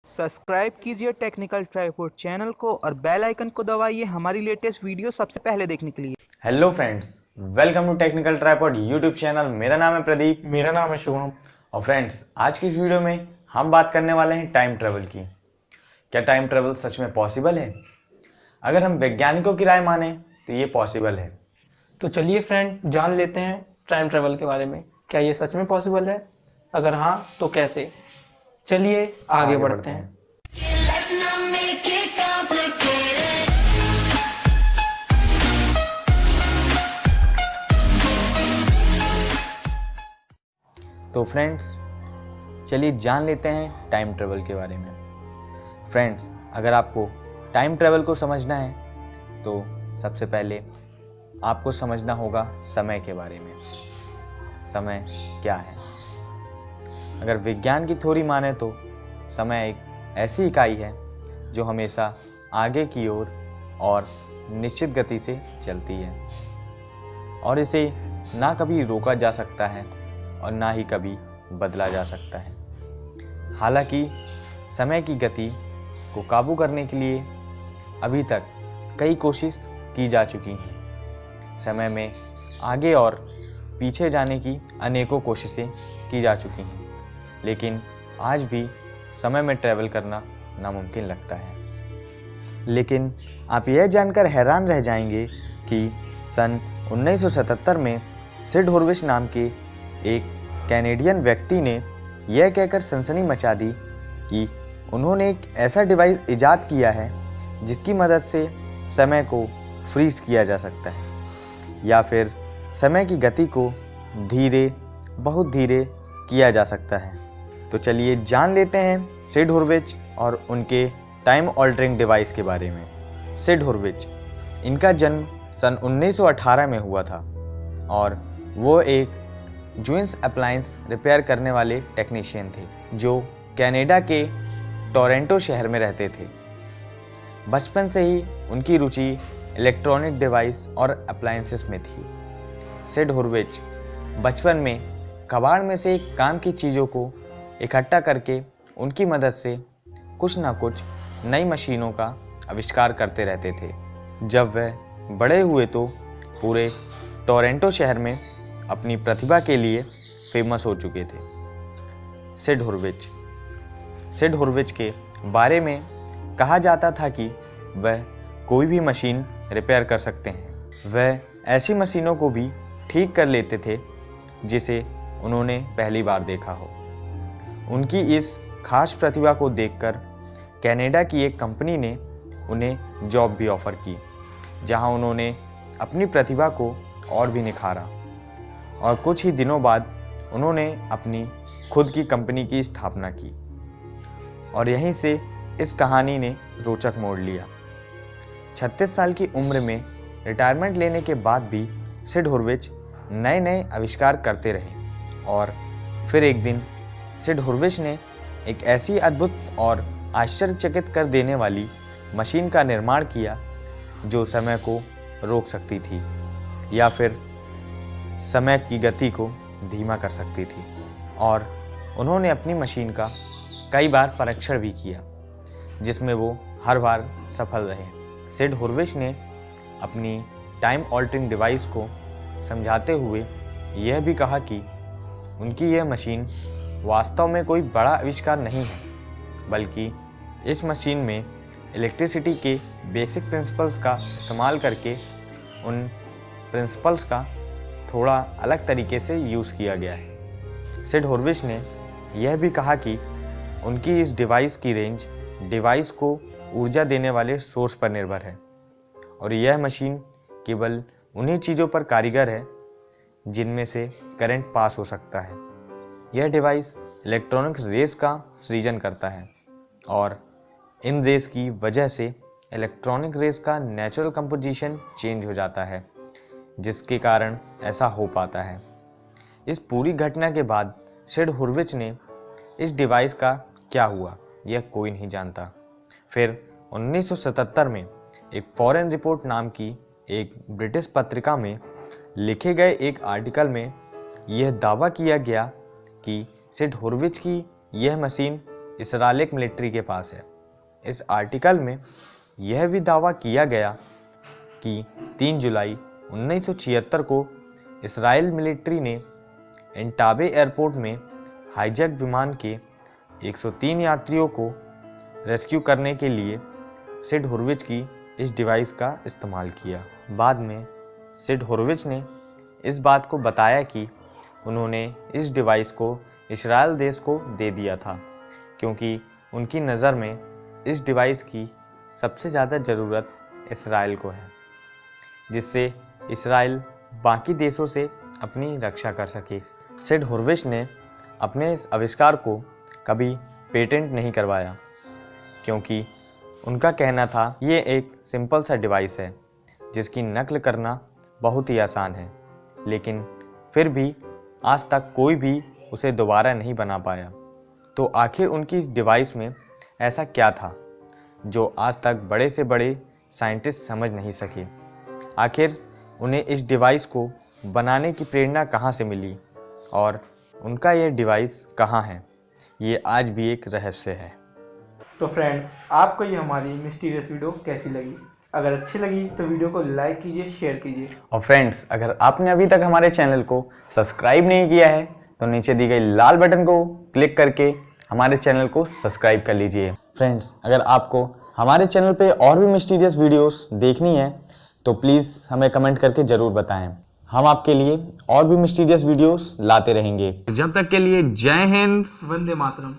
Subscribe कीजिए technical tripod channel को और बेल आइकन को दबाइए हमारी लेटेस्ट वीडियो सबसे पहले देखने के लिए। Hello friends, welcome to technical tripod YouTube channel. मेरा नाम है प्रदीप। मेरा नाम है शुभम। और फ्रेंड्स, आज की इस वीडियो में हम बात करने वाले हैं टाइम ट्रेवल की। क्या टाइम ट्रेवल सच में पॉसिबल है? अगर हम वैज्ञानिकों की राय माने तो ये पॉसिबल है। तो चलिए फ्रेंड, जान लेते हैं टाइम ट्रेवल के बारे में। क्या ये सच में पॉसिबल है? अगर हाँ तो कैसे? चलिए आगे बढ़ते हैं। Let's not make it complicated. तो फ्रेंड्स, चलिए जान लेते हैं टाइम ट्रेवल के बारे में। फ्रेंड्स, अगर आपको टाइम ट्रेवल को समझना है तो सबसे पहले आपको समझना होगा समय के बारे में। समय क्या है? अगर विज्ञान की थ्योरी माने तो समय एक ऐसी इकाई है जो हमेशा आगे की ओर और निश्चित गति से चलती है और इसे ना कभी रोका जा सकता है और ना ही कभी बदला जा सकता है। हालांकि समय की गति को काबू करने के लिए अभी तक कई कोशिश की जा चुकी हैं। समय में आगे और पीछे जाने की अनेकों कोशिशें की जा चुकी हैं, लेकिन आज भी समय में ट्रैवल करना नामुमकिन लगता है। लेकिन आप यह जानकर हैरान रह जाएंगे कि सन 1977 में सिड हॉर्विच नाम के एक कैनेडियन व्यक्ति ने यह कहकर सनसनी मचा दी कि उन्होंने एक ऐसा डिवाइस इजाद किया है जिसकी मदद से समय को फ्रीज किया जा सकता है या फिर समय की गति को धीरे, बहुत धीरे किया जा सकता है। तो चलिए जान लेते हैं सिड हॉर्विच और उनके टाइम ऑल्टरिंग डिवाइस के बारे में। सिड हॉर्विच, इनका जन्म सन 1918 में हुआ था और वो एक जून्स अप्लायंस रिपेयर करने वाले टेक्नीशियन थे जो कनाडा के टोरंटो शहर में रहते थे। बचपन से ही उनकी रुचि इलेक्ट्रॉनिक डिवाइस और अप्लायंसेस में थी। सिड हॉर्विच बचपन में कबाड़ में से काम की चीज़ों को इकट्ठा करके उनकी मदद से कुछ ना कुछ नई मशीनों का आविष्कार करते रहते थे। जब वह बड़े हुए तो पूरे टोरंटो शहर में अपनी प्रतिभा के लिए फेमस हो चुके थे। सिड हॉर्विच के बारे में कहा जाता था कि वह कोई भी मशीन रिपेयर कर सकते हैं। वह ऐसी मशीनों को भी ठीक कर लेते थे जिसे उन्होंने पहली बार देखा हो। उनकी इस खास प्रतिभा को देखकर कनाडा की एक कंपनी ने उन्हें जॉब भी ऑफर की, जहां उन्होंने अपनी प्रतिभा को और भी निखारा और कुछ ही दिनों बाद उन्होंने अपनी खुद की कंपनी की स्थापना की। और यहीं से इस कहानी ने रोचक मोड़ लिया। 36 साल की उम्र में रिटायरमेंट लेने के बाद भी सिड हॉर्विच नए नए आविष्कार करते रहे और फिर एक दिन सिड हॉर्विच ने एक ऐसी अद्भुत और आश्चर्यचकित कर देने वाली मशीन का निर्माण किया जो समय को रोक सकती थी या फिर समय की गति को धीमा कर सकती थी। और उन्होंने अपनी मशीन का कई बार परीक्षण भी किया जिसमें वो हर बार सफल रहे। सिड हॉर्विच ने अपनी टाइम ऑल्टरिंग डिवाइस को समझाते हुए यह भी कहा कि उनकी यह मशीन वास्तव में कोई बड़ा आविष्कार नहीं है, बल्कि इस मशीन में इलेक्ट्रिसिटी के बेसिक प्रिंसिपल्स का इस्तेमाल करके उन प्रिंसिपल्स का थोड़ा अलग तरीके से यूज़ किया गया है। सिड हॉर्विच ने यह भी कहा कि उनकी इस डिवाइस की रेंज डिवाइस को ऊर्जा देने वाले सोर्स पर निर्भर है और यह मशीन केवल उन्हीं चीज़ों पर कारीगर है जिनमें से करंट पास हो सकता है। यह डिवाइस इलेक्ट्रॉनिक रेस का सृजन करता है और इन रेस की वजह से इलेक्ट्रॉनिक रेस का नेचुरल कंपोजिशन चेंज हो जाता है, जिसके कारण ऐसा हो पाता है। इस पूरी घटना के बाद सिड हॉर्विच ने इस डिवाइस का क्या हुआ यह कोई नहीं जानता। फिर 1977 में एक फॉरेन रिपोर्ट नाम की एक ब्रिटिश पत्रिका में लिखे गए एक आर्टिकल में यह दावा किया गया कि सिड हॉर्विच की यह मशीन इसराइलिक मिलिट्री के पास है। इस आर्टिकल में यह भी दावा किया गया कि 3 जुलाई 1976 को इसराइल मिलिट्री ने एंटाबे एयरपोर्ट में हाईजैक विमान के 103 यात्रियों को रेस्क्यू करने के लिए सिड हुरविच की इस डिवाइस का इस्तेमाल किया। बाद में सिड हुरविच ने इस बात को बताया कि उन्होंने इस डिवाइस को इसराइल देश को दे दिया था क्योंकि उनकी नज़र में इस डिवाइस की सबसे ज़्यादा ज़रूरत इसराइल को है, जिससे इसराइल बाकी देशों से अपनी रक्षा कर सके। सिड हुरविच ने अपने इस आविष्कार को कभी पेटेंट नहीं करवाया क्योंकि उनका कहना था ये एक सिंपल सा डिवाइस है जिसकी नकल करना बहुत ही आसान है, लेकिन फिर भी आज तक कोई भी उसे दोबारा नहीं बना पाया। तो आखिर उनकी डिवाइस में ऐसा क्या था जो आज तक बड़े से बड़े साइंटिस्ट समझ नहीं सके? आखिर उन्हें इस डिवाइस को बनाने की प्रेरणा कहाँ से मिली और उनका ये डिवाइस कहाँ है, ये आज भी एक रहस्य है। तो फ्रेंड्स, आपको ये हमारी मिस्टीरियस वीडियो कैसी लगी? अगर अच्छी लगी तो वीडियो को लाइक कीजिए, शेयर कीजिए। और फ्रेंड्स, अगर आपने अभी तक हमारे चैनल को सब्सक्राइब नहीं किया है तो नीचे दी गई लाल बटन को क्लिक करके हमारे चैनल को सब्सक्राइब कर लीजिए। फ्रेंड्स, अगर आपको हमारे चैनल पे और भी मिस्टीरियस वीडियोस देखनी है तो प्लीज़ हमें कमेंट करके ज़रूर बताएं। हम आपके लिए और भी मिस्टीरियस वीडियोस लाते रहेंगे। जब तक के लिए जय हिंद, वंदे मातरम।